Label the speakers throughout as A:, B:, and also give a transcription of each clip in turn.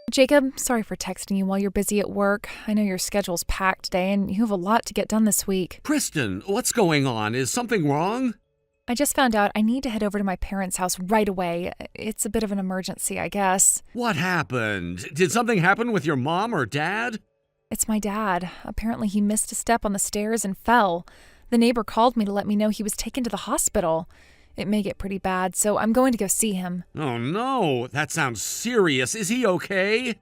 A: Jacob, sorry for texting you while you're busy at work. I know your schedule's packed today and you have a lot to get done this week.
B: Kristen, what's going on? Is something wrong?
A: I just found out I need to head over to my parents' house right away. It's a bit of an emergency, I guess.
B: What happened? Did something happen with your mom or dad?
A: It's my dad. Apparently he missed a step on the stairs and fell. The neighbor called me to let me know he was taken to the hospital. It may get pretty bad, so I'm going to go see him.
B: Oh no, that sounds serious. Is he okay?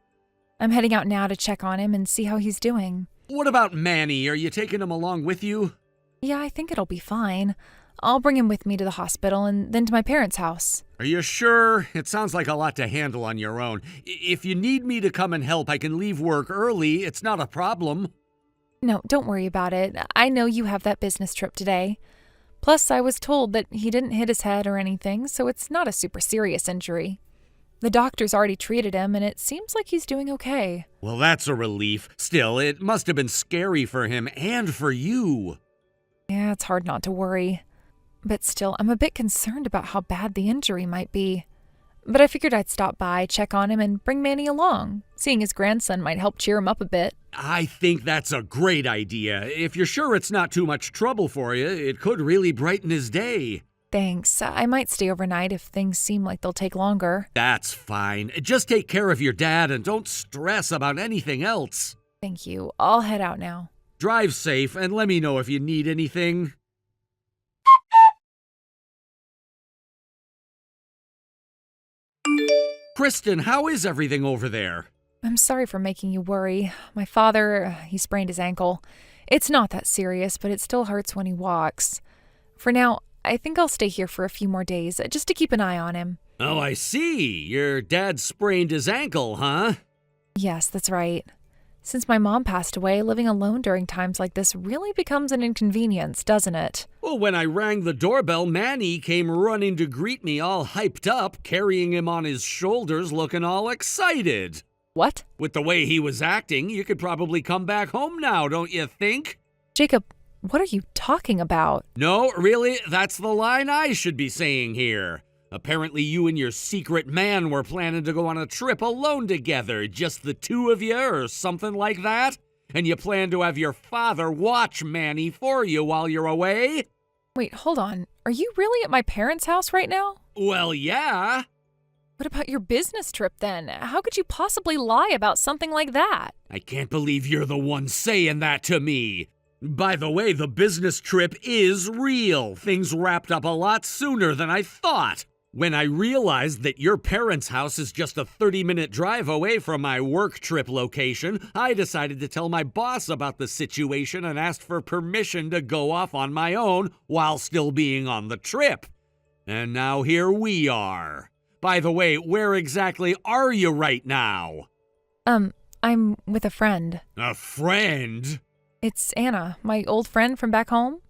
A: I'm heading out now to check on him and see how he's doing.
B: What about Manny? Are you taking him along with you?
A: Yeah, I think it'll be fine. I'll bring him with me to the hospital and then to my parents' house.
B: Are you sure? It sounds like a lot to handle on your own. If you need me to come and help, I can leave work early. It's not a problem.
A: No, don't worry about it. I know you have that business trip today. Plus, I was told that he didn't hit his head or anything, so it's not a super serious injury. The doctor's already treated him, and it seems like he's doing okay.
B: Well, that's a relief. Still, it must have been scary for him and for you.
A: Yeah, it's hard not to worry. But still, I'm a bit concerned about how bad the injury might be. But I figured I'd stop by, check on him, and bring Manny along. Seeing his grandson might help cheer him up a bit.
B: I think that's a great idea. If you're sure it's not too much trouble for you, it could really brighten his day.
A: Thanks. I might stay overnight if things seem like they'll take longer.
B: That's fine. Just take care of your dad and don't stress about anything else.
A: Thank you. I'll head out now.
B: Drive safe and let me know if you need anything. Kristen, how is everything over there?
A: I'm sorry for making you worry. My father, he sprained his ankle. It's not that serious, but it still hurts when he walks. For now, I think I'll stay here for a few more days, just to keep an eye on him.
B: Oh, I see. Your dad sprained his ankle, huh?
A: Yes, that's right. Since my mom passed away, living alone during times like this really becomes an inconvenience, doesn't it?
B: Well, when I rang the doorbell, Manny came running to greet me all hyped up, carrying him on his shoulders, looking all excited.
A: What?
B: With the way he was acting, you could probably come back home now, don't you think?
A: Jacob, what are you talking about?
B: No, really, that's the line I should be saying here. Apparently you and your secret man were planning to go on a trip alone together, just the two of you or something like that? And you plan to have your father watch Manny for you while you're away?
A: Wait, hold on. Are you really at my parents' house right now?
B: Well, yeah.
A: What about your business trip then? How could you possibly lie about something like that?
B: I can't believe you're the one saying that to me. By the way, the business trip is real. Things wrapped up a lot sooner than I thought. When I realized that your parents' house is just a 30-minute drive away from my work trip location, I decided to tell my boss about the situation and asked for permission to go off on my own while still being on the trip. And now here we are. By the way, where exactly are you right now?
A: I'm with a friend.
B: A friend?
A: It's Anna, my old friend from back home.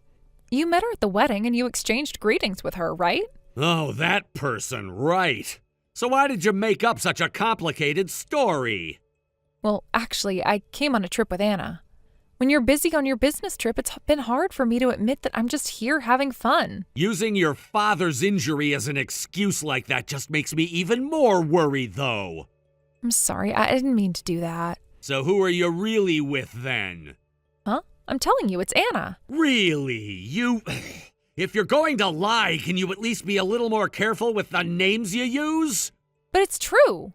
A: You met her at the wedding and you exchanged greetings with her, right?
B: Oh, that person, right. So why did you make up such a complicated story?
A: Well, actually, I came on a trip with Anna. When you're busy on your business trip, it's been hard for me to admit that I'm just here having fun.
B: Using your father's injury as an excuse like that just makes me even more worried, though.
A: I'm sorry, I didn't mean to do that.
B: So who are you really with, then?
A: Huh? I'm telling you, it's Anna.
B: Really? You... If you're going to lie, can you at least be a little more careful with the names you use?
A: But it's true.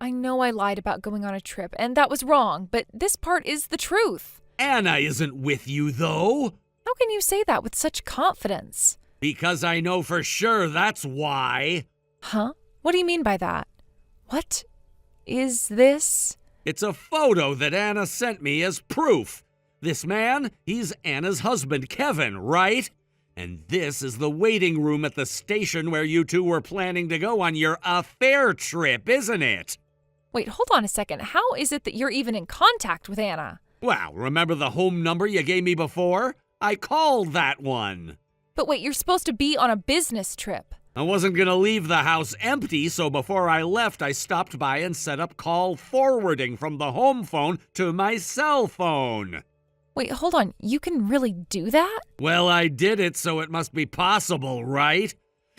A: I know I lied about going on a trip, and that was wrong, but this part is the truth.
B: Anna isn't with you, though.
A: How can you say that with such confidence?
B: Because I know for sure that's why.
A: Huh? What do you mean by that? What is this?
B: It's a photo that Anna sent me as proof. This man, he's Anna's husband, Kevin, right? And this is the waiting room at the station where you two were planning to go on your affair trip, isn't it?
A: Wait, hold on a second. How is it that you're even in contact with Anna?
B: Well, remember the home number you gave me before? I called that one.
A: But wait, you're supposed to be on a business trip.
B: I wasn't gonna leave the house empty, so before I left, I stopped by and set up call forwarding from the home phone to my cell phone.
A: Wait, hold on. You can really do that?
B: Well, I did it, so it must be possible, right?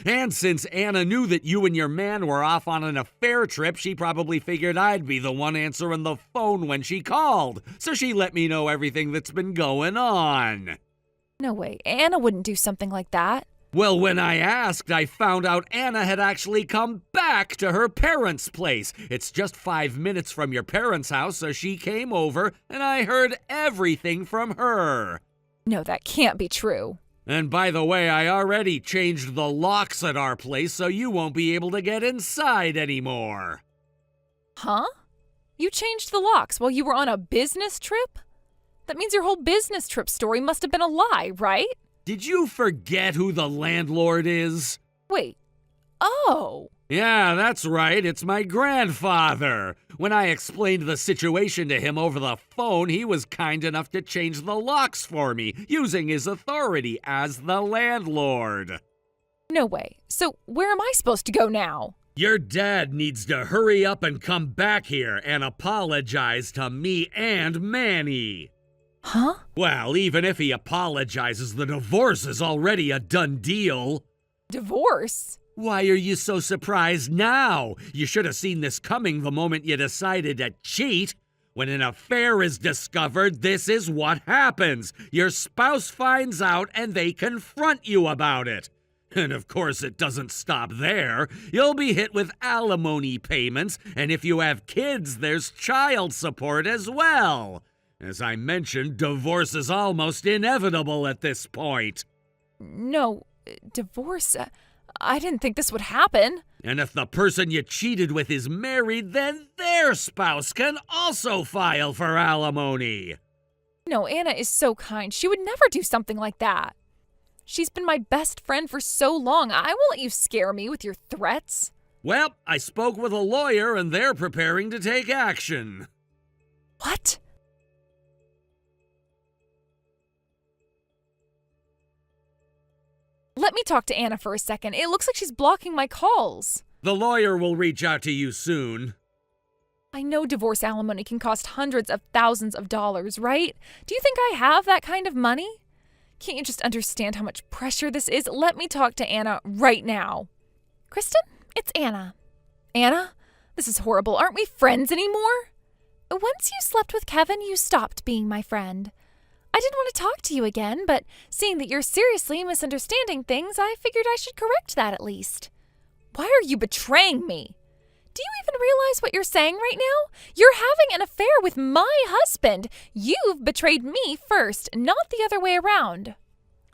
B: And since Anna knew that you and your man were off on an affair trip, she probably figured I'd be the one answering the phone when she called. So she let me know everything that's been going on.
A: No way, Anna wouldn't do something like that.
B: Well, when I asked, I found out Anna had actually come back to her parents' place. It's just 5 minutes from your parents' house, so she came over, and I heard everything from her.
A: No, that can't be true.
B: And by the way, I already changed the locks at our place, so you won't be able to get inside anymore.
A: Huh? You changed the locks while you were on a business trip? That means your whole business trip story must have been a lie, right?
B: Did you forget who the landlord is?
A: Wait. Oh.
B: Yeah, that's right. It's my grandfather. When I explained the situation to him over the phone, he was kind enough to change the locks for me, using his authority as the landlord.
A: No way. So where am I supposed to go now?
B: Your dad needs to hurry up and come back here and apologize to me and Manny.
A: Huh?
B: Well, even if he apologizes, the divorce is already a done deal.
A: Divorce?
B: Why are you so surprised now? You should have seen this coming the moment you decided to cheat. When an affair is discovered, this is what happens. Your spouse finds out and they confront you about it. And of course, it doesn't stop there. You'll be hit with alimony payments, and if you have kids, there's child support as well. As I mentioned, divorce is almost inevitable at this point.
A: No, divorce? I didn't think this would happen.
B: And if the person you cheated with is married, then their spouse can also file for alimony.
A: No, Anna is so kind. She would never do something like that. She's been my best friend for so long. I won't let you scare me with your threats.
B: Well, I spoke with a lawyer and they're preparing to take action.
A: What? Let me talk to Anna for a second. It looks like she's blocking my calls.
B: The lawyer will reach out to you soon.
A: I know divorce alimony can cost hundreds of thousands of dollars, right? Do you think I have that kind of money? Can't you just understand how much pressure this is? Let me talk to Anna right now. Kristen, it's Anna. Anna, this is horrible. Aren't we friends anymore? Once you slept with Kevin, you stopped being my friend. I didn't want to talk to you again, but seeing that you're seriously misunderstanding things, I figured I should correct that at least. Why are you betraying me? Do you even realize what you're saying right now? You're having an affair with my husband. You've betrayed me first, not the other way around.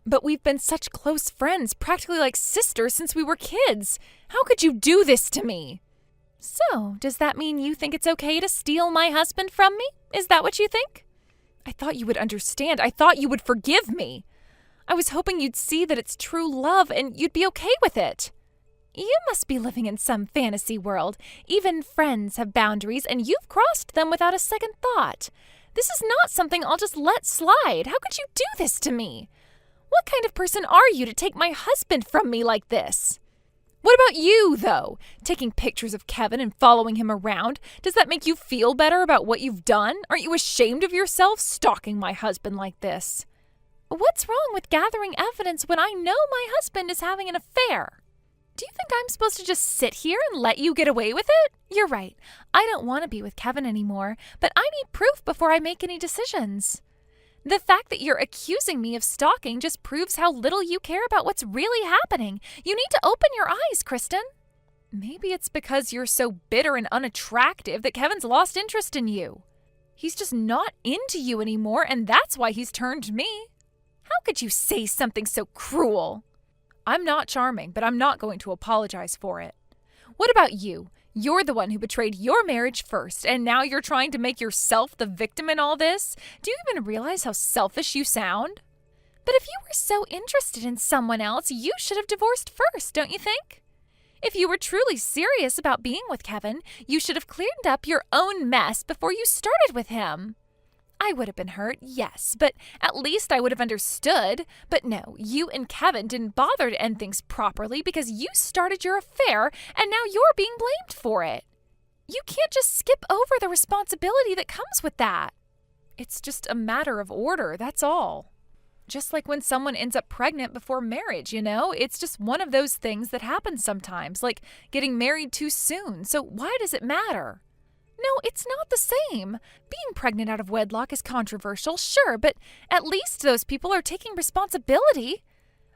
A: But we've been such close friends, practically like sisters since we were kids. How could you do this to me? So, does that mean you think it's okay to steal my husband from me? Is that what you think? I thought you would understand. I thought you would forgive me. I was hoping you'd see that it's true love and you'd be okay with it. You must be living in some fantasy world. Even friends have boundaries, and you've crossed them without a second thought. This is not something I'll just let slide. How could you do this to me? What kind of person are you to take my husband from me like this? What about you, though? Taking pictures of Kevin and following him around? Does that make you feel better about what you've done? Aren't you ashamed of yourself stalking my husband like this? What's wrong with gathering evidence when I know my husband is having an affair? Do you think I'm supposed to just sit here and let you get away with it? You're right. I don't want to be with Kevin anymore, but I need proof before I make any decisions. The fact that you're accusing me of stalking just proves how little you care about what's really happening. You need to open your eyes, Kristen. Maybe it's because you're so bitter and unattractive that Kevin's lost interest in you. He's just not into you anymore, and that's why he's turned me. How could you say something so cruel? I'm not charming, but I'm not going to apologize for it. What about you? You're the one who betrayed your marriage first, and now you're trying to make yourself the victim in all this? Do you even realize how selfish you sound? But if you were so interested in someone else, you should have divorced first, don't you think? If you were truly serious about being with Kevin, you should have cleaned up your own mess before you started with him. I would have been hurt, yes, but at least I would have understood. But no, you and Kevin didn't bother to end things properly because you started your affair and now you're being blamed for it. You can't just skip over the responsibility that comes with that. It's just a matter of order, that's all. Just like when someone ends up pregnant before marriage, It's just one of those things that happens sometimes, like getting married too soon. So why does it matter? No, it's not the same. Being pregnant out of wedlock is controversial, sure, but at least those people are taking responsibility.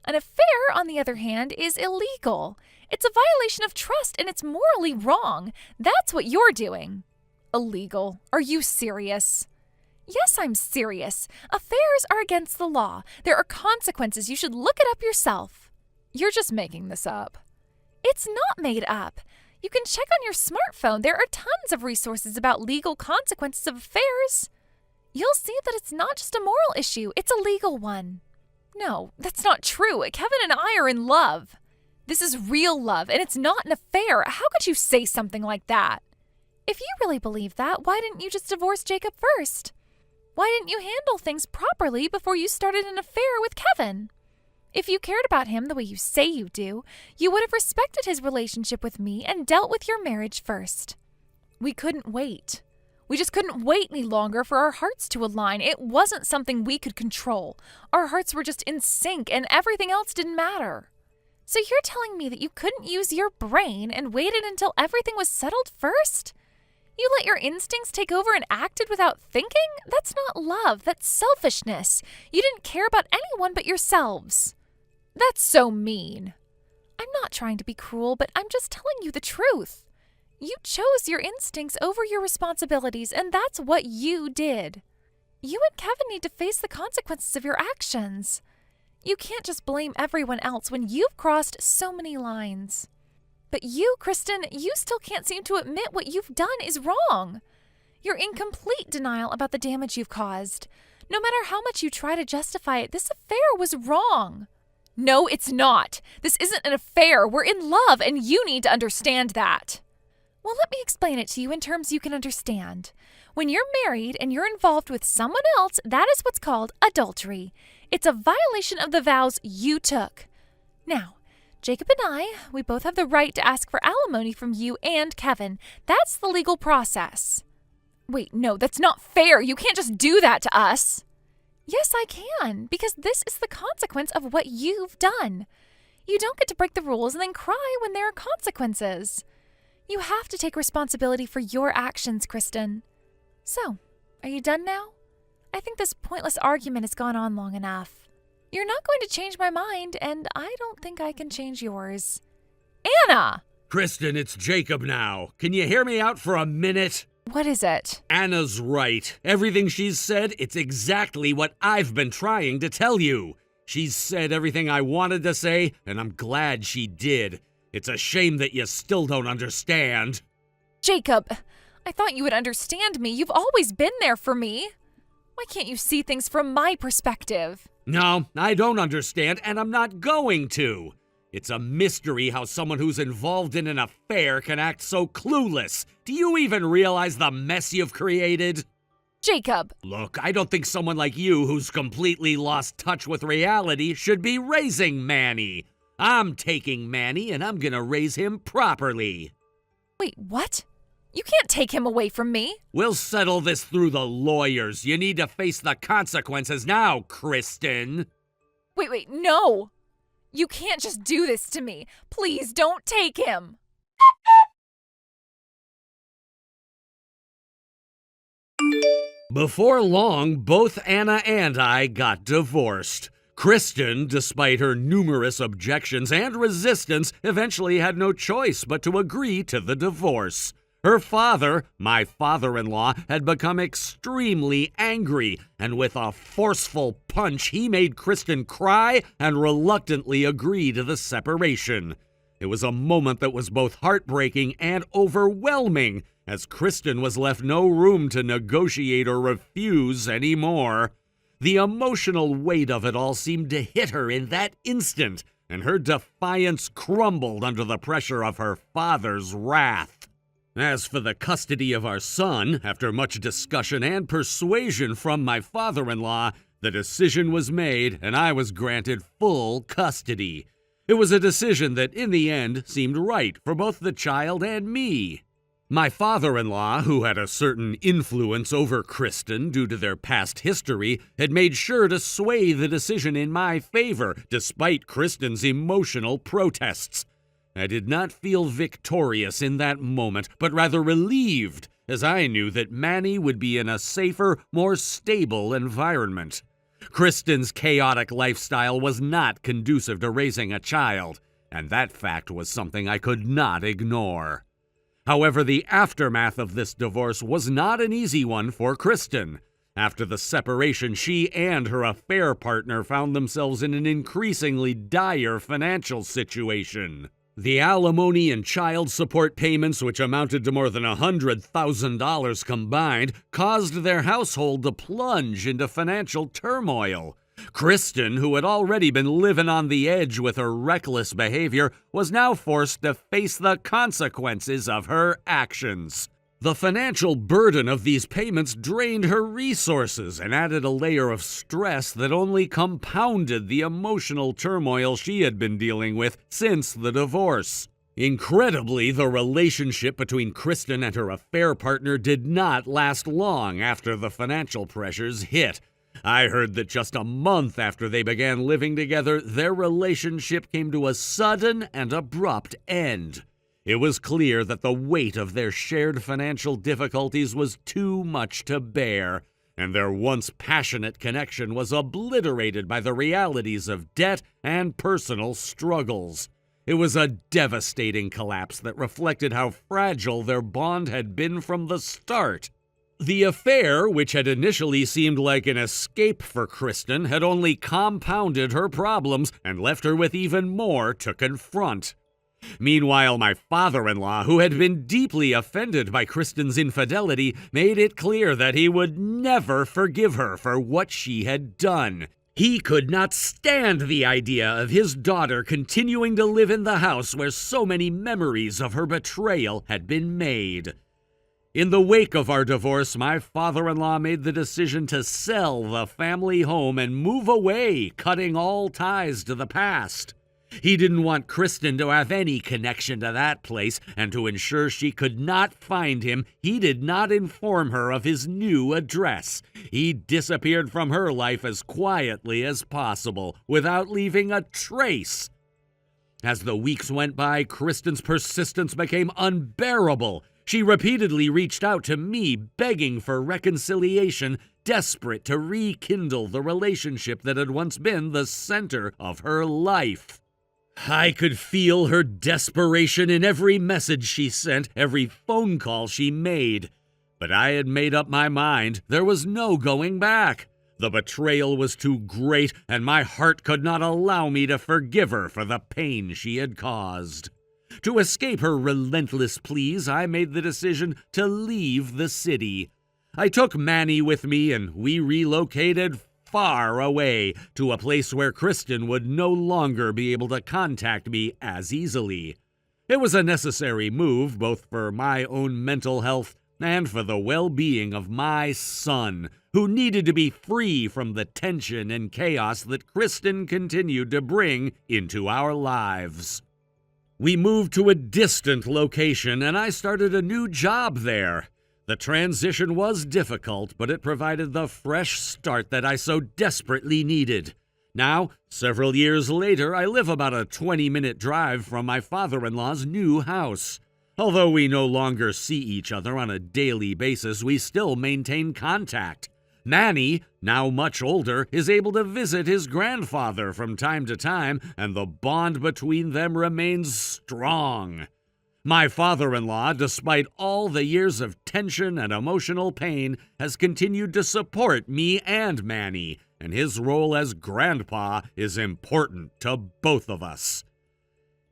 A: An affair, on the other hand, is illegal. It's a violation of trust and it's morally wrong. That's what you're doing. Illegal? Are you serious? Yes, I'm serious. Affairs are against the law. There are consequences. You should look it up yourself. You're just making this up. It's not made up. You can check on your smartphone. There are tons of resources about legal consequences of affairs. You'll see that it's not just a moral issue, it's a legal one. No, that's not true. Kevin and I are in love. This is real love, and it's not an affair. How could you say something like that? If you really believe that, why didn't you just divorce Jacob first? Why didn't you handle things properly before you started an affair with Kevin? If you cared about him the way you say you do, you would have respected his relationship with me and dealt with your marriage first. We couldn't wait. We just couldn't wait any longer for our hearts to align. It wasn't something we could control. Our hearts were just in sync and everything else didn't matter. So you're telling me that you couldn't use your brain and waited until everything was settled first? You let your instincts take over and acted without thinking? That's not love. That's selfishness. You didn't care about anyone but yourselves. That's so mean. I'm not trying to be cruel, but I'm just telling you the truth. You chose your instincts over your responsibilities, and that's what you did. You and Kevin need to face the consequences of your actions. You can't just blame everyone else when you've crossed so many lines. But you, Kristen, you still can't seem to admit what you've done is wrong. You're in complete denial about the damage you've caused. No matter how much you try to justify it, this affair was wrong. No, it's not. This isn't an affair. We're in love, and you need to understand that. Well, let me explain it to you in terms you can understand. When you're married and you're involved with someone else, that is what's called adultery. It's a violation of the vows you took. Now, Jacob and we both have the right to ask for alimony from you and Kevin. That's the legal process. Wait, no, that's not fair. You can't just do that to us. Yes, I can, because this is the consequence of what you've done. You don't get to break the rules and then cry when there are consequences. You have to take responsibility for your actions, Kristen. So, are you done now? I think this pointless argument has gone on long enough. You're not going to change my mind, and I don't think I can change yours. Anna!
B: Kristen, it's Jacob now. Can you hear me out for a minute?
A: What is it?
B: Anna's right. Everything she's said, it's exactly what I've been trying to tell you. She's said everything I wanted to say, and I'm glad she did. It's a shame that you still don't understand.
A: Jacob, I thought you would understand me. You've always been there for me. Why can't you see things from my perspective?
B: No, I don't understand, and I'm not going to. It's a mystery how someone who's involved in an affair can act so clueless. Do you even realize the mess you've created?
A: Jacob!
B: Look, I don't think someone like you who's completely lost touch with reality should be raising Manny. I'm taking Manny and I'm gonna raise him properly.
A: Wait, what? You can't take him away from me.
B: We'll settle this through the lawyers. You need to face the consequences now, Kristen.
A: Wait, no! You can't just do this to me. Please don't take him.
B: Before long, both Anna and I got divorced. Kristen, despite her numerous objections and resistance, eventually had no choice but to agree to the divorce. Her father, my father-in-law, had become extremely angry, and with a forceful punch, he made Kristen cry and reluctantly agree to the separation. It was a moment that was both heartbreaking and overwhelming, as Kristen was left no room to negotiate or refuse anymore. The emotional weight of it all seemed to hit her in that instant, and her defiance crumbled under the pressure of her father's wrath. As for the custody of our son, after much discussion and persuasion from my father-in-law, the decision was made and I was granted full custody. It was a decision that, in the end, seemed right for both the child and me. My father-in-law, who had a certain influence over Kristen due to their past history, had made sure to sway the decision in my favor, despite Kristen's emotional protests. I did not feel victorious in that moment, but rather relieved, as I knew that Manny would be in a safer, more stable environment. Kristen's chaotic lifestyle was not conducive to raising a child, and that fact was something I could not ignore. However, the aftermath of this divorce was not an easy one for Kristen. After the separation, she and her affair partner found themselves in an increasingly dire financial situation. The alimony and child support payments, which amounted to more than $100,000 combined, caused their household to plunge into financial turmoil. Kristen, who had already been living on the edge with her reckless behavior, was now forced to face the consequences of her actions. The financial burden of these payments drained her resources and added a layer of stress that only compounded the emotional turmoil she had been dealing with since the divorce. Incredibly, the relationship between Kristen and her affair partner did not last long after the financial pressures hit. I heard that just a month after they began living together, their relationship came to a sudden and abrupt end. It was clear that the weight of their shared financial difficulties was too much to bear, and their once passionate connection was obliterated by the realities of debt and personal struggles. It was a devastating collapse that reflected how fragile their bond had been from the start. The affair, which had initially seemed like an escape for Kristen, had only compounded her problems and left her with even more to confront. Meanwhile, my father-in-law, who had been deeply offended by Kristen's infidelity, made it clear that he would never forgive her for what she had done. He could not stand the idea of his daughter continuing to live in the house where so many memories of her betrayal had been made. In the wake of our divorce, my father-in-law made the decision to sell the family home and move away, cutting all ties to the past. He didn't want Kristen to have any connection to that place, and to ensure she could not find him, he did not inform her of his new address. He disappeared from her life as quietly as possible, without leaving a trace. As the weeks went by, Kristen's persistence became unbearable. She repeatedly reached out to me, begging for reconciliation, desperate to rekindle the relationship that had once been the center of her life. I could feel her desperation in every message she sent, every phone call she made. But I had made up my mind. There was no going back. The betrayal was too great, and my heart could not allow me to forgive her for the pain she had caused. To escape her relentless pleas, I made the decision to leave the city. I took Manny with me, and we relocated far away to a place where Kristen would no longer be able to contact me as easily. It was a necessary move, both for my own mental health and for the well-being of my son, who needed to be free from the tension and chaos that Kristen continued to bring into our lives. We moved to a distant location, and I started a new job there. The transition was difficult, but it provided the fresh start that I so desperately needed. Now, several years later, I live about a 20-minute drive from my father-in-law's new house. Although we no longer see each other on a daily basis, we still maintain contact. Manny, now much older, is able to visit his grandfather from time to time, and the bond between them remains strong. My father-in-law, despite all the years of tension and emotional pain, has continued to support me and Manny, and his role as grandpa is important to both of us.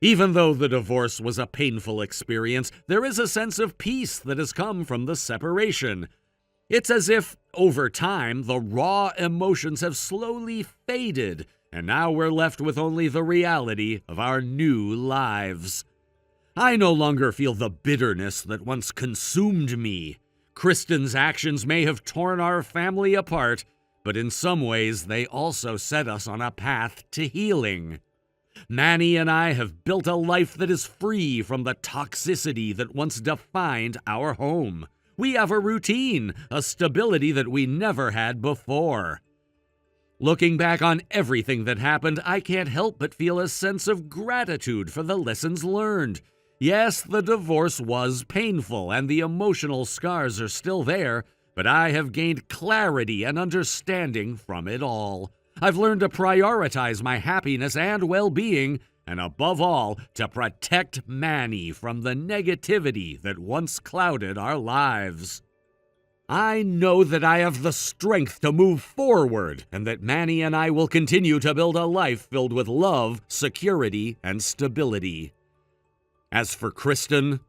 B: Even though the divorce was a painful experience, there is a sense of peace that has come from the separation. It's as if, over time, the raw emotions have slowly faded, and now we're left with only the reality of our new lives. I no longer feel the bitterness that once consumed me. Kristen's actions may have torn our family apart, but in some ways they also set us on a path to healing. Manny and I have built a life that is free from the toxicity that once defined our home. We have a routine, a stability that we never had before. Looking back on everything that happened, I can't help but feel a sense of gratitude for the lessons learned. Yes, the divorce was painful and the emotional scars are still there, but I have gained clarity and understanding from it all. I've learned to prioritize my happiness and well-being, and above all, to protect Manny from the negativity that once clouded our lives. I know that I have the strength to move forward, and that Manny and I will continue to build a life filled with love, security, and stability. As for Kristen,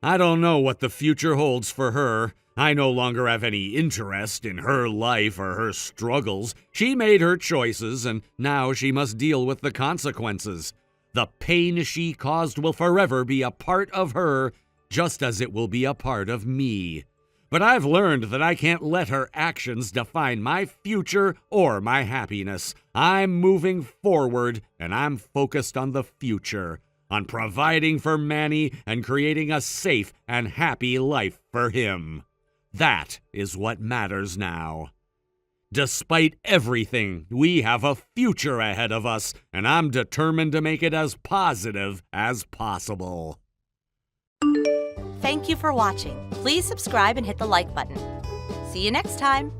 B: I don't know what the future holds for her. I no longer have any interest in her life or her struggles. She made her choices, and now she must deal with the consequences. The pain she caused will forever be a part of her, just as it will be a part of me. But I've learned that I can't let her actions define my future or my happiness. I'm moving forward, and I'm focused on the future, on providing for Manny and creating a safe and happy life for him. That is what matters now. Despite everything, we have a future ahead of us, and I'm determined to make it as positive as possible.
C: Thank you for watching. Please subscribe and hit the like button. See you next time.